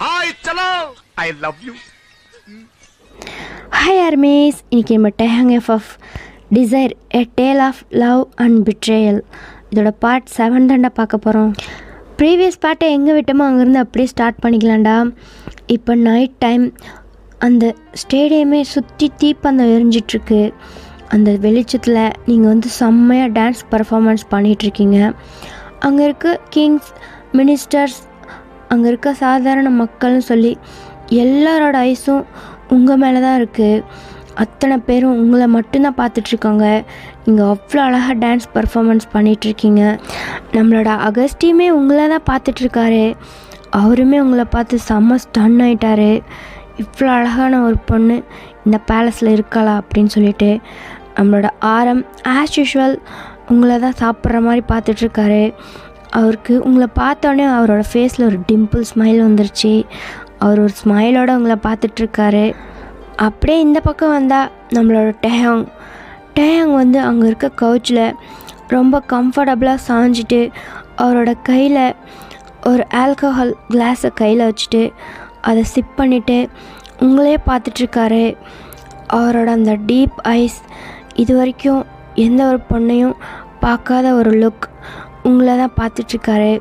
Hi சலோ I love you. Hi armies, இன்றைக்கி நம்ம Taehyung FF desire a tale of love and betrayal இதோட part 7 தாண்டா பார்க்க போகிறோம். ப்ரீவியஸ் பார்ட்டை எங்கே விட்டோமோ அங்கேருந்து அப்படியே ஸ்டார்ட் பண்ணிக்கலாம்டா. இப்போ நைட் டைம் அந்த ஸ்டேடியமே சுற்றி தீப்பந்தம் எரிஞ்சிட்ருக்கு. அந்த வெளிச்சத்தில் நீங்கள் வந்து செம்மையாக டான்ஸ் பர்ஃபார்மன்ஸ் பண்ணிகிட்ருக்கீங்க. அங்கே இருக்க கிங்ஸ், மினிஸ்டர்ஸ், அங்கே இருக்க சாதாரண மக்கள்னு சொல்லி எல்லாரோட ஐஸும் உங்கள் மேலே தான் இருக்குது. அத்தனை பேரும் உங்களை மட்டும்தான் பார்த்துட்ருக்காங்க. நீங்கள் அவ்வளோ அழகாக டான்ஸ் பர்ஃபார்மன்ஸ் பண்ணிகிட்ருக்கீங்க. நம்மளோட அகஸ்டியுமே உங்களை தான் பார்த்துட்ருக்காரு. அவருமே உங்களை பார்த்து செம்ம ஸ்டன் ஆகிட்டாரு. இவ்வளோ அழகான ஒரு பொண்ணு இந்த பேலஸில் இருக்காளா அப்படின்னு சொல்லிட்டு. நம்மளோட ஆரம் ஆஸ் யூஷுவல் உங்களை தான் சாப்பிட்ற மாதிரி பார்த்துட்ருக்காரு. அவருக்கு உங்களை பார்த்தோன்னே அவரோட ஃபேஸில் ஒரு டிம்பிள் ஸ்மைல் வந்துருச்சு. அவர் ஒரு ஸ்மைலோடு உங்களை பார்த்துட்ருக்காரு. அப்படியே இந்த பக்கம் வந்தால் நம்மளோட டேஹாங் வந்து அங்கே இருக்க கவுச்சில் ரொம்ப கம்ஃபர்டபுளாக சாஞ்சிட்டு அவரோட கையில் ஒரு ஆல்கஹால் கிளாஸை கையில் வச்சுட்டு அதை சிப் பண்ணிவிட்டு உங்களே பார்த்துட்ருக்காரு. அவரோட அந்த டீப் ஐஸ், இது வரைக்கும் எந்த ஒரு பொண்ணையும் பார்க்காத ஒரு லுக், உங்களை தான் பார்த்துட்ருக்காரு.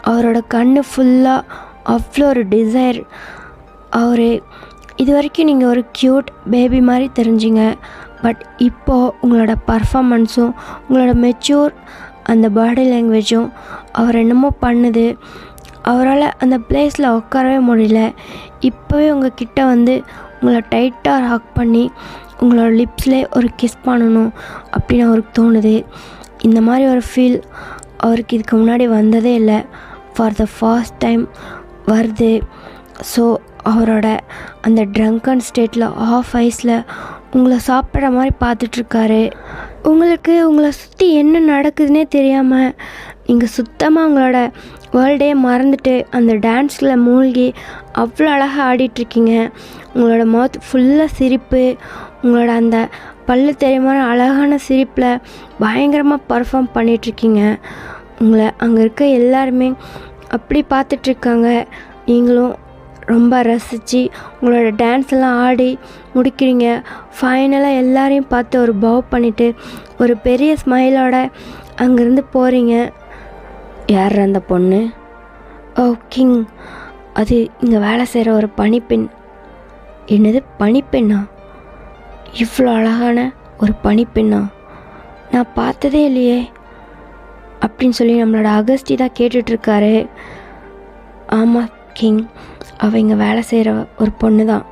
அவரோட கண் ஃபுல்லாக அவ்வளோ ஒரு டிசைர். அவர் இது வரைக்கும் நீங்கள் ஒரு க்யூட் பேபி மாதிரி தெரிஞ்சிங்க. பட் இப்போது உங்களோட பர்ஃபாமன்ஸும் உங்களோட மெச்சூர் அந்த பாடி லாங்குவேஜும் அவர் என்னமோ பண்ணுது. அவரால் அந்த பிளேஸில் உட்காரவே முடியல. இப்போவே உங்கள் கிட்ட வந்து உங்களை டைட்டாக ஹக் பண்ணி உங்களோட லிப்ஸ்லேயே ஒரு கிஸ் பண்ணணும் அப்படின்னு அவருக்கு தோணுது. இந்த மாதிரி ஒரு ஃபீல் அவருக்கு இதுக்கு முன்னாடி வந்ததே இல்லை. ஃபார் த ஃபர்ஸ்ட் டைம் வருது. ஸோ அவரோட அந்த ட்ரங்கன் ஸ்டேட்டில் ஆஃப் ஐஸில் உங்களை சாப்பிட்ற மாதிரி பார்த்துட்ருக்காரு. உங்களுக்கு உங்களை சுற்றி என்ன நடக்குதுன்னே தெரியாமல் நீங்கள் சுத்தமாக உங்களோட வேர்ல்டே மறந்துட்டு அந்த டான்ஸில் மூழ்கி அவ்வளோ அழகாக ஆடிட்டுருக்கீங்க. உங்களோட மவுத் ஃபுல்லாக சிரிப்பு, உங்களோட அந்த பல்லு தெரியுமான அழகான சிரிப்பில் பயங்கரமாக பர்ஃபார்ம் பண்ணிகிட்ருக்கீங்க. உங்களை அங்கே இருக்க எல்லாருமே அப்படி பார்த்துட்ருக்காங்க. நீங்களும் ரொம்ப ரசித்து உங்களோட டான்ஸ் எல்லாம் ஆடி முடிக்கிறீங்க. ஃபைனலாக எல்லாரையும் பார்த்து ஒரு பவ் பண்ணிவிட்டு ஒரு பெரிய ஸ்மைலோட அங்கேருந்து போகிறீங்க. யார் அந்த பொண்ணு? ஓ கிங், அது இங்கே வேலை செய்கிற ஒரு பணிப்பெண். என்னது பணிப்பெண்ணா? இவ்வளோ அழகான ஒரு பணிப்பெண்ணா? நான் பார்த்ததே இல்லையே அப்படின்னு சொல்லி நம்மளோட அகஸ்டி தான் கேட்டுட்ருக்காரு. ஆமாம் கிங், அவள் இங்கே வேலை செய்கிற ஒரு பொண்ணு தான்.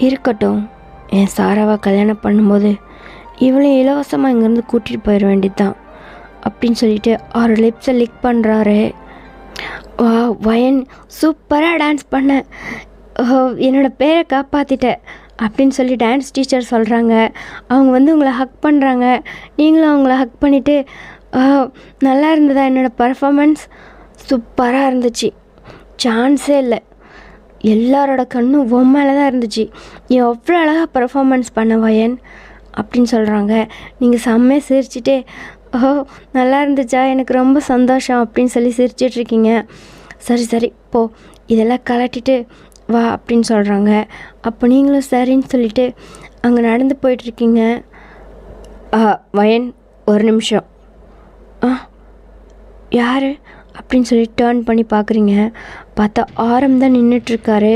இருக்கட்டும், என் சாராவை கல்யாணம் பண்ணும்போது இவளையும் இலவசமாக இங்கேருந்து கூட்டிகிட்டு போயிட வேண்டியது தான் அப்படின்னு சொல்லிட்டு அவர் லிப்ஸை லிக் பண்ணுறாரு. வா வயன், சூப்பராக டான்ஸ் பண்ண, என்னோடய பேரை காப்பாற்றிட்டேன் அப்படின்னு சொல்லி டான்ஸ் டீச்சர் சொல்கிறாங்க. அவங்க வந்து உங்களை ஹக் பண்ணுறாங்க. நீங்களும் அவங்கள ஹக் பண்ணிவிட்டு நல்லா இருந்ததா என்னோடய பர்ஃபாமன்ஸ்? சூப்பராக இருந்துச்சு, சான்ஸே இல்லை, எல்லாரோட கண்ணும் உன் மேலே தான் இருந்துச்சு, நீ அவ்வளோ அழகாக பர்ஃபாமன்ஸ் பண்ண வயன் அப்படின்னு சொல்கிறாங்க. நீங்கள் செம்மையாக சிரிச்சிட்டே நல்லா இருந்துச்சா, எனக்கு ரொம்ப சந்தோஷம் அப்படின்னு சொல்லி சிரிச்சிட்ருக்கீங்க. சரி சரி போ, இதெல்லாம் கலட்டிட்டு வா அப்படின்னு சொல்கிறாங்க. அப்போ நீங்களும் சரின்னு சொல்லிவிட்டு அங்கே நடந்து போயிட்டுருக்கீங்க. வயன் ஒரு நிமிஷம். யார் அப்படின்னு சொல்லி டேர்ன் பண்ணி பார்க்குறீங்க. பார்த்தா ஆரம் தான் நின்றுட்டுருக்காரு.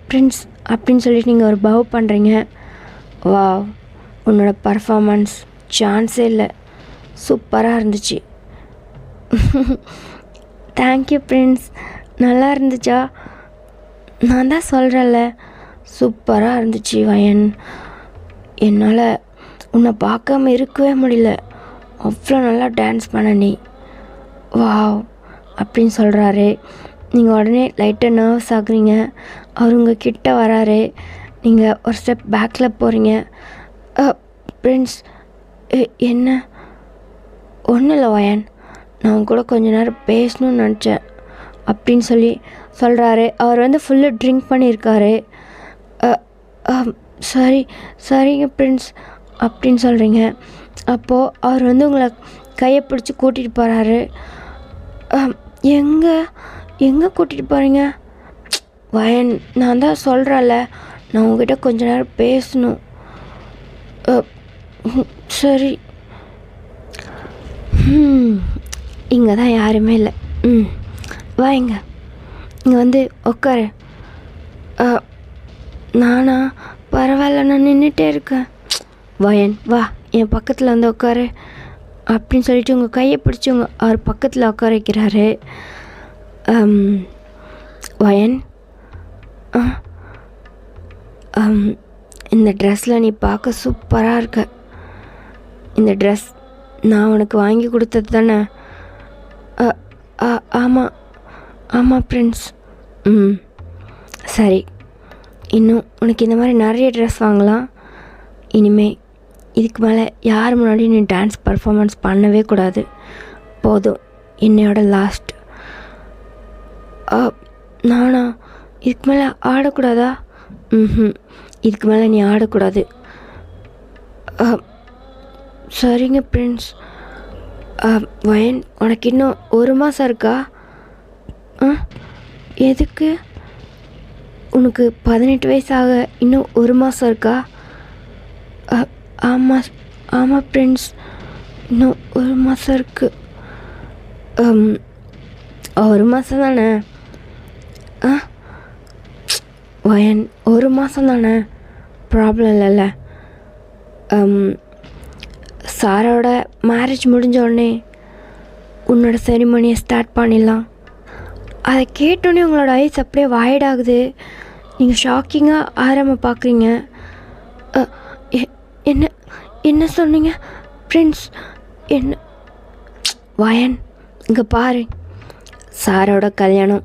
பிரின்ஸ் அப்படின்னு சொல்லிட்டு நீங்கள் ஒரு பவ் பண்ணுறீங்க. வா, உன்னோட பர்ஃபாமன்ஸ் சான்ஸே இல்லை, சூப்பராக இருந்துச்சு. தேங்க்யூ பிரின்ஸ், நல்லா இருந்துச்சா? நான் தான் சொல்கிறேன்ல, சூப்பராக இருந்துச்சு வயன். என்னால் உன்னை பார்க்காம இருக்கவே முடியல, அவ்வளோ நல்லா டான்ஸ் பண்ண நீ. வாவ் அப்படின்னு சொல்கிறாரு. நீங்கள் உடனே லைட்டாக நர்வஸ் ஆகுறீங்க. அவர் உங்கள் கிட்ட வராரு. நீங்கள் ஒரு ஸ்டெப் பேக்கில் போகிறீங்க. பிரின்ஸ், என்ன? ஒன்றும் இல்லை வயன், நான் கூட கொஞ்ச நேரம் பேசணும்னு நினச்சேன் அப்படின்னு சொல்லி சொல்கிறாரு. அவர் வந்து ஃபுல்லு ட்ரிங்க் பண்ணியிருக்காரு. சரிங்க பிரின்ஸ் அப்படின்னு சொல்கிறீங்க. அப்போது அவர் வந்து உங்களை கையை பிடிச்சி கூட்டிகிட்டு போகிறாரு. எங்கே எங்கே கூட்டிகிட்டு போகிறீங்க? வயன், நான் தான் சொல்கிறேன்ல, நான் உங்ககிட்ட கொஞ்ச நேரம் பேசணும். சரி. இங்கே தான் யாருமே இல்லை. வாங்க, இங்கே வந்து உட்காரு. நானா? பரவாயில்ல, நான் நின்றுட்டே இருக்கேன். வயன், வா என் பக்கத்தில் வந்து உட்காரு அப்படின்னு சொல்லிட்டு உங்கள் கையை பிடிச்சி அவர் பக்கத்தில் உட்கார வைக்கிறாரு. வயன், இந்த ட்ரெஸ்ஸில் நீ பார்க்க சூப்பராக இருக்க. இந்த ட்ரெஸ் நான் உனக்கு வாங்கி கொடுத்தது தானே? ஆமாம் ஆமாம் பிரின்ஸ். சரி, இன்னும் உனக்கு இந்த மாதிரி நிறைய ட்ரெஸ் வாங்கலாம். இனிமே இதுக்கு மேலே யார் முன்னாடி நீ டான்ஸ் பர்ஃபார்மன்ஸ் பண்ணவே கூடாது. போதும், என்னையோட லாஸ்ட். நானா? இதுக்கு மேலே ஆடக்கூடாதா? இதுக்கு மேலே நீ ஆடக்கூடாது. சரிங்க பிரின்ஸ். வயன், உனக்கு இன்னும் 1 மாதம் இருக்கா? எதுக்கு? உனக்கு 18 வயசாக இன்னும் 1 மாதம் இருக்கா? ஆமாம் ஆமாம் பிரின்ஸ், இன்னும் 1 மாதம் இருக்குது. 1 மாதம் தானே? வயன், 1 மாதம் தானே, ப்ராப்ளம் இல்லைல்ல. சாரோட மேரேஜ் முடிஞ்ச உடனே உன்னோட செரிமனியை ஸ்டார்ட் பண்ணிடலாம். அதை கேட்டோன்னே உங்களோட ஐஸ் அப்படியே வாய்டாகுது. நீங்கள் ஷாக்கிங்காக ஆரம்ப பார்க்குறீங்க. என்ன என்ன சொன்னீங்க பிரின்ஸ்? என்ன? வயன், இங்கே பாரு, சாரோட கல்யாணம்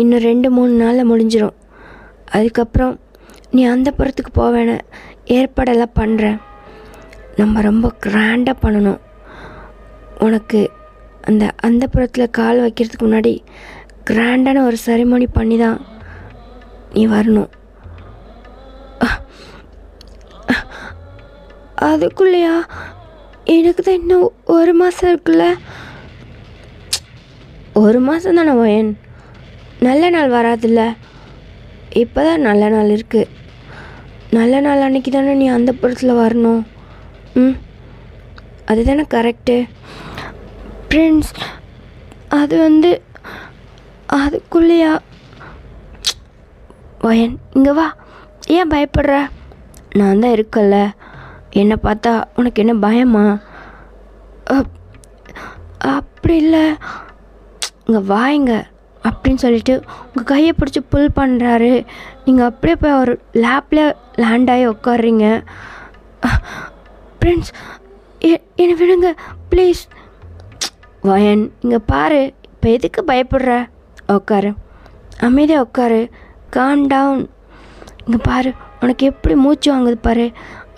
இன்னும் 2-3 நாளில் முடிஞ்சிடும். அதுக்கப்புறம் நீ அந்த புறத்துக்கு போவேன ஏற்பாடெல்லாம் பண்ணுறேன். நம்ம ரொம்ப கிராண்டாக பண்ணணும். உனக்கு அந்த புறத்தில் கால் வைக்கிறதுக்கு முன்னாடி கிராண்டான ஒரு செரிமனி பண்ணி தான் நீ வரணும். அதுக்குள்ளையா? எனக்கு தான் இன்னும் 1 மாதம் இருக்குல்ல. 1 மாதம் தானே வயன், நல்ல நாள் வராதில்ல. இப்போ தான் நல்ல நாள் இருக்குது. நல்ல நாள் அன்றைக்கி தானே நீ அந்த புறத்தில் வரணும். அதுதானே கரெக்டு பிரின்ஸ். அது அதுக்குள்ளேயா? வயன், இங்கே வா. ஏன் பயப்படுற? நான் தான் இருக்கல்ல. என்னை பார்த்தா உனக்கு என்ன பயமா? அப்படி இல்லை, இங்கே வாங்க அப்படின்னு சொல்லிட்டு உங்கள் கையை பிடிச்சி புல் பண்ணுறாரு. நீங்கள் அப்படியே போய் அவர் லேப்பில் லேண்ட் ஆகி உட்காடுறீங்க. பிரின்ஸ், என்னை விடுங்க ப்ளீஸ். வயன், இங்கே பாரு, இப்போ எதுக்கு பயப்படுற? உட்காரு, அமைதியாக உட்காரு, காம் டவுன். இங்கே பாரு, உனக்கு எப்படி மூச்சு வாங்குது பாரு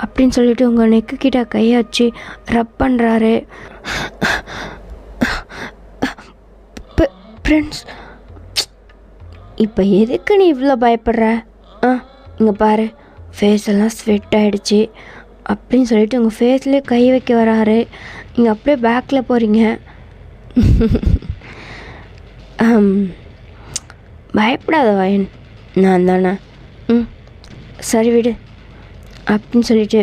அப்படின்னு சொல்லிட்டு உங்கள் நெக்கு கிட்ட கையை வச்சு ரப் பண்ணுறாரு. பிரின்ஸ், இப்போ எதுக்கு நீ இவ்வளோ பயப்படுற? இங்கே பாரு, ஃபேஸ் எல்லாம் ஸ்வெட் ஆகிடுச்சு அப்படின்னு சொல்லிட்டு உங்கள் ஃபேஸ்லேயே கை வைக்க வராரு. நீங்கள் அப்படியே பேக்கில் போகிறீங்க. பயப்படாத வயன், நான் தானே. சரி விடு அப்படின்னு சொல்லிட்டு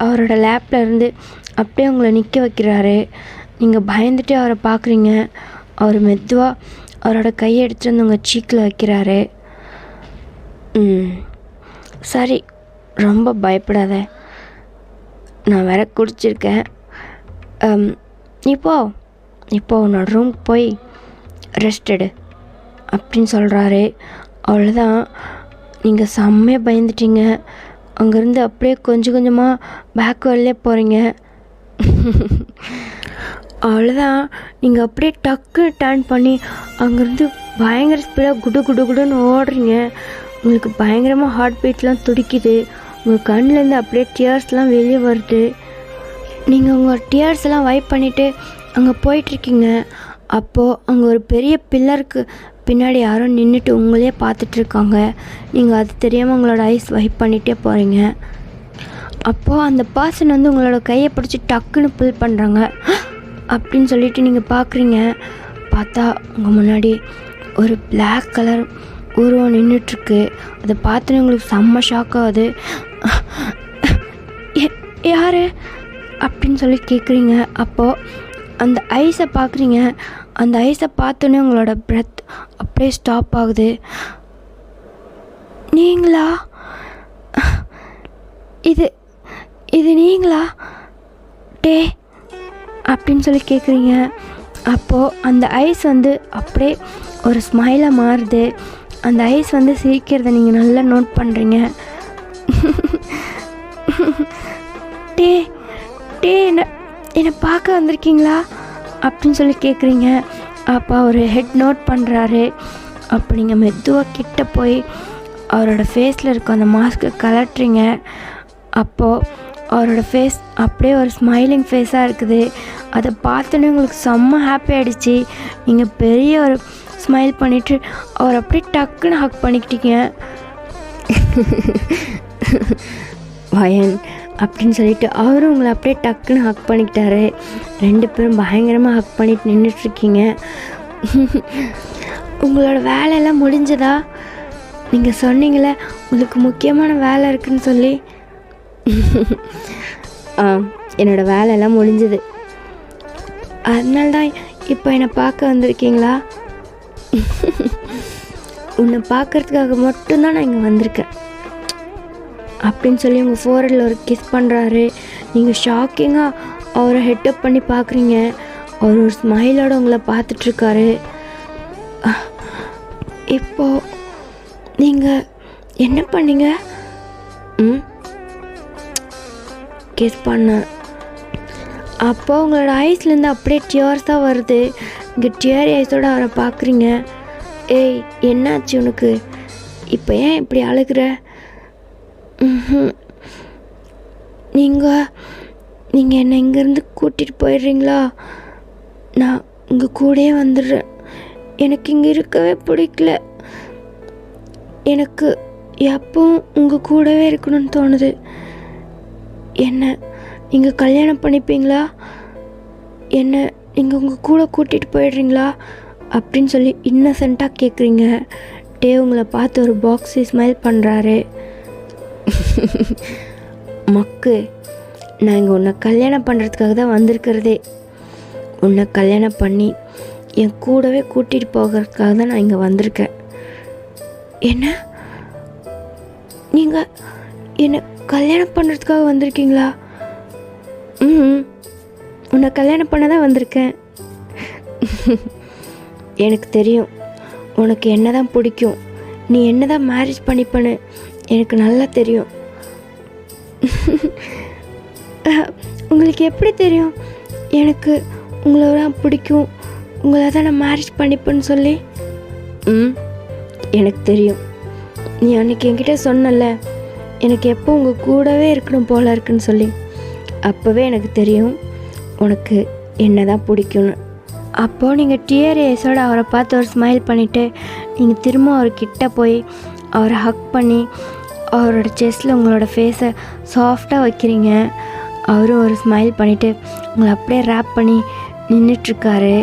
அவரோட லேப்பில் இருந்து அப்படியே உங்களை நிற்க வைக்கிறாரு. நீங்கள் பயந்துட்டு அவரை பார்க்குறீங்க. அவர் மெதுவாக அவரோட கையை எடுத்துகிட்டு வந்து உங்கள் சீக்கில் வைக்கிறாரு. சரி, ரொம்ப பயப்படாத, நான் வேற குடிச்சிருக்கேன். இப்போ உன்னோட ரூமுக்கு போய் ரெஸ்ட் எடு அப்படின்னு சொல்கிறாரு. அவ்வளோதான், நீங்கள் செம்மையாக பயந்துட்டீங்க. அங்கேருந்து அப்படியே கொஞ்சம் கொஞ்சமாக பேக்வேர்ட்லேயே போகிறீங்க. அவ்வளோதான், நீங்கள் அப்படியே டக்கு டர்ன் பண்ணி அங்கேருந்து பயங்கர ஸ்பீடாக குடுன்னு ஓடுறீங்க. உங்களுக்கு பயங்கரமாக ஹார்ட் பீட்லாம் துடிக்குது. உங்கள் கண்ணிலேருந்து அப்படியே டியர்ஸ்லாம் வெளியே வருது. நீங்கள் உங்கள் டியர்ஸ் எல்லாம் வைப் பண்ணிவிட்டு அங்கே போயிட்டுருக்கீங்க. அப்போது அங்கே ஒரு பெரிய பில்லருக்கு பின்னாடி யாரோ நின்றுட்டு உங்களே பார்த்துட்ருக்காங்க. நீங்கள் அது தெரியாமல் உங்களோட ஐஸ் வைப் பண்ணிகிட்டே போகிறீங்க. அப்போது அந்த பர்சன் வந்து உங்களோட கையை பிடிச்சி டக்குன்னு புல் பண்ணுறாங்க. அப்படின்னு சொல்லிட்டு நீங்கள் பார்க்குறீங்க. பார்த்தா உங்கள் முன்னாடி ஒரு பிளாக் கலர் உருவம் நின்றுட்டுருக்கு. அதை பார்த்தோன்னே உங்களுக்கு செம்ம ஷாக் ஆகுது. யார் அப்படின்னு சொல்லி கேட்குறீங்க. அப்போது அந்த ஐஸை பார்க்குறீங்க. அந்த ஐஸை பார்த்தோன்னே உங்களோட பிரெத் அப்படியே ஸ்டாப் ஆகுது. நீங்களா? இது நீங்களா டே அப்படின்னு சொல்லி கேட்குறீங்க. அப்போது அந்த ஐஸ் வந்து அப்படியே ஒரு ஸ்மைலாக மாறுது. அந்த ஐஸ் வந்து சிரிக்கிறத நீங்கள் நல்லா நோட் பண்ணுறீங்க. டே டே என்னை பார்க்க வந்திருக்கீங்களா அப்படின்னு சொல்லி கேட்குறீங்க. அப்போ அவர் ஹெட் நோட் பண்ணுறாரு. அப்போ நீங்கள் மெதுவாக கிட்ட போய் அவரோட ஃபேஸில் இருக்க அந்த மாஸ்க்கை கலட்டுறீங்க. அப்போது அவரோட ஃபேஸ் அப்படியே ஒரு ஸ்மைலிங் ஃபேஸாக இருக்குது. அதை பார்த்தோன்னே உங்களுக்கு செம்ம ஹாப்பி ஆகிடுச்சு. நீங்கள் பெரிய ஒரு ஸ்மைல் பண்ணிவிட்டு அவர் அப்படியே டக்குன்னு ஹக் பண்ணிக்கிட்டீங்க. வயன் அப்படின்னு சொல்லிட்டு அவரும் உங்களை அப்படியே டக்குன்னு ஹக் பண்ணிக்கிட்டாரு. 2 பேரும் பயங்கரமாக ஹக் பண்ணிட்டு நின்றுட்டுருக்கீங்க. உங்களோட வேலையெல்லாம் முடிஞ்சதா? நீங்கள் சொன்னீங்களே உங்களுக்கு முக்கியமான வேலை இருக்குதுன்னு சொல்லி. என்னோடய வேலையெல்லாம் முடிஞ்சது. அதனால்தான் இப்போ என்னை பார்க்க வந்திருக்கீங்களா? உன்னை பார்க்குறதுக்காக மட்டும்தான் நான் இங்கே வந்திருக்கேன் அப்படின்னு சொல்லி உங்கள் ஃபோரில் ஒரு கிஸ் பண்ணுறாரு. நீங்கள் ஷாக்கிங்காக அவரை ஹெட்டப் பண்ணி பார்க்குறீங்க. அவர் ஒரு ஸ்மைலோடு உங்களை பார்த்துட்ருக்காரு. இப்போது நீங்கள் என்ன பண்ணீங்க? கிஸ் பண்ண. அப்போ உங்களோட ஐஸ்லேருந்து அப்படியே டியர்ஸாக வருது. இங்கே டியர் ஐஸோடு அவரை பார்க்குறீங்க. ஏய் என்னாச்சு உனக்கு? இப்போ ஏன் இப்படி அழுகிற? நீங்கள் என்னை இங்கேருந்து கூட்டிகிட்டு போயிடுறீங்களா? நான் உங்கள் கூடயே வந்துடுறேன். எனக்கு இங்கே இருக்கவே பிடிக்கல. எனக்கு எப்பவும் உங்கள் கூடவே இருக்கணும்னு தோணுது. என்ன நீங்கள் கல்யாணம் பண்ணிப்பீங்களா? என்ன நீங்கள் உங்கள் கூட கூட்டிகிட்டு போயிடுறீங்களா அப்படின்னு சொல்லி இன்னசென்ட்டாக கேட்குறீங்க. டே உங்களை பார்த்து ஒரு பாக்ஸி ஸ்மைல் பண்ணுறாரு. மக்கு, நான் இங்கே உன்னை கல்யாணம் பண்ணுறதுக்காக தான் வந்திருக்கிறதே. உன்னை கல்யாணம் பண்ணி என் கூடவே கூட்டிகிட்டு போகிறதுக்காக தான் நான் இங்கே வந்திருக்கேன். என்ன நீங்கள் என்னை கல்யாணம் பண்ணுறதுக்காக வந்திருக்கீங்களா? உன்னை கல்யாணம் பண்ண தான் வந்திருக்கேன். எனக்கு தெரியும் உனக்கு என்ன தான் பிடிக்கும், நீ என்ன தான் மேரேஜ் பண்ணிப்பன்னு எனக்கு நல்லா தெரியும். உங்களுக்கு எப்படி தெரியும் எனக்கு உங்களை தான் பிடிக்கும், உங்களை தான் நான் மேரேஜ் பண்ணிப்பேன்னு சொல்லி? எனக்கு தெரியும். நீ அன்றைக்கி என்கிட்ட சொன்னல எனக்கு எப்போ உங்கள் கூடவே இருக்கணும் போல இருக்குன்னு சொல்லி. அப்போவே எனக்கு தெரியும் உனக்கு என்ன தான் பிடிக்கும்னு. அப்போது நீங்கள் டியர் ஏஸோடு அவரை பார்த்து ஒரு ஸ்மைல் பண்ணிவிட்டு நீங்கள் திரும்ப அவர்கிட்ட போய் அவரை ஹக் பண்ணி அவரோட செஸ்ட்டில் உங்களோட ஃபேஸை சாஃப்டாக வைக்கிறீங்க. அவரும் ஒரு ஸ்மைல் பண்ணிவிட்டு உங்களை அப்படியே ரேப் பண்ணி நின்றுட்டுருக்காரு.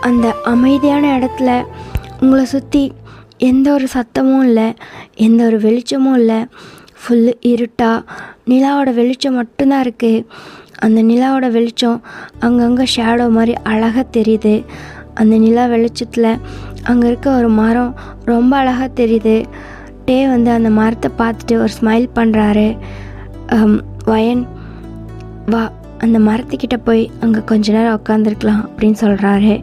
அந்த அமைதியான இடத்துல உங்களை சுற்றி எந்த ஒரு சத்தமும் இல்லை, எந்த ஒரு வெளிச்சமும் இல்லை. ஃபுல்லு இருட்டாக நிலாவோட வெளிச்சம் மட்டும்தான் இருக்குது. அந்த நிலாவோட வெளிச்சம் அங்கங்கே ஷேடோ மாதிரி அழகாக தெரியுது. அந்த நிலா வெளிச்சத்தில் அங்கே இருக்க ஒரு மரம் ரொம்ப அழகாக தெரியுது. டே வந்து அந்த மரத்தை பார்த்துட்டு ஒரு ஸ்மைல் பண்ணுறாரு. வயன் வா, அந்த மரத்துக்கிட்ட போய் அங்கே கொஞ்ச நேரம் உட்காந்துருக்கலாம் அப்படின்னு சொல்கிறாரு.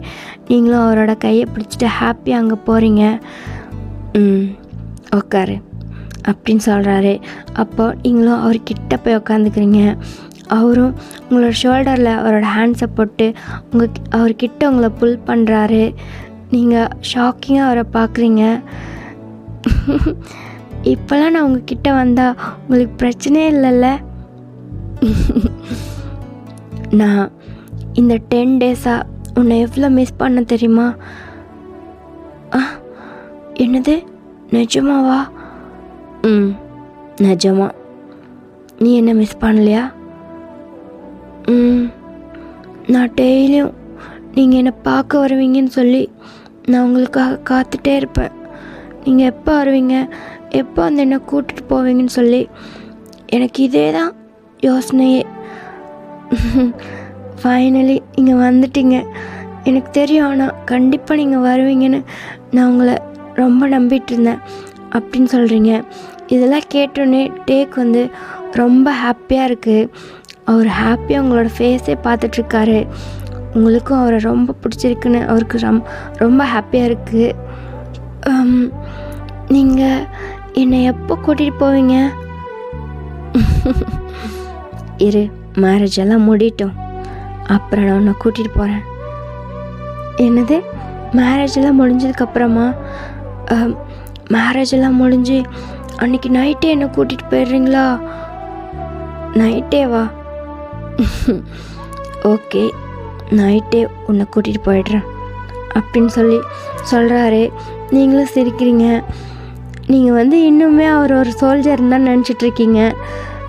நீங்களும் அவரோட கையை பிடிச்சிட்டு ஹாப்பியாக அங்கே போகிறீங்க. உட்காரு அப்படின்னு சொல்கிறாரு. அப்போ நீங்களும் அவர்கிட்ட போய் உட்காந்துக்கிறீங்க. அவரும் உங்களோட ஷோல்டரில் அவரோட ஹேண்ட்ஸை போட்டு அவர்கிட்ட உங்களை புல் பண்ணுறாரு. நீங்கள் ஷாக்கிங்காக அவரை பார்க்குறீங்க. இப்போல்லாம் நான் உங்ககிட்ட வந்தால் உங்களுக்கு பிரச்சனையே இல்லைல்ல? நான் இந்த 10 டேஸாக உன்னை எவ்வளோ மிஸ் பண்ண தெரியுமா? என்னது, நிஜமாவா? நிஜமா. நீ என்ன மிஸ் பண்ணலையா? நான் நீங்கள் என்னை பார்க்க வருவீங்கன்னு சொல்லி நான் உங்களுக்காக காத்துட்டே இருப்பேன். நீங்கள் எப்போ வருவீங்க, எப்போ வந்து என்னை கூட்டிகிட்டு போவீங்கன்னு சொல்லி எனக்கு இதே தான் யோசனையே. ஃபைனலி இங்கே வந்துட்டீங்க. எனக்கு தெரியும், ஆனால் கண்டிப்பாக நீங்கள் வருவீங்கன்னு நான் உங்களை ரொம்ப நம்பிட்டு இருந்தேன் அப்படின்னு சொல்கிறீங்க. இதெல்லாம் கேட்டோன்னே டேக் வந்து ரொம்ப ஹாப்பியாக இருக்குது. அவர் ஹாப்பியாக உங்களோட ஃபேஸே பார்த்துட்ருக்காரு. உங்களுக்கும் அவரை ரொம்ப பிடிச்சிருக்குன்னு அவருக்கு ரொம்ப ஹாப்பியாக இருக்குது. நீங்கள் என்னை எப்போ கூட்டிகிட்டு போவீங்க? இரு, மேரேஜ் எல்லாம் முடியட்டும், அப்புறம் நான் உன்னை கூட்டிகிட்டு போகிறேன். என்னது, மேரேஜ் எல்லாம் முடிஞ்சதுக்கப்புறமா? மேரேஜ் எல்லாம் முடிஞ்சு அன்றைக்கி நைட்டே என்னை கூட்டிகிட்டு போயிடுறீங்களா? நைட்டேவா? ஓகே, நைட்டே உன்னை கூட்டிகிட்டு போயிடுறேன் அப்படின்னு சொல்கிறாரு. நீங்களும் சிரிக்கிறீங்க. நீங்கள் வந்து இன்னுமே அவர் ஒரு சோல்ஜர்னு தான் நினச்சிட்ருக்கீங்க.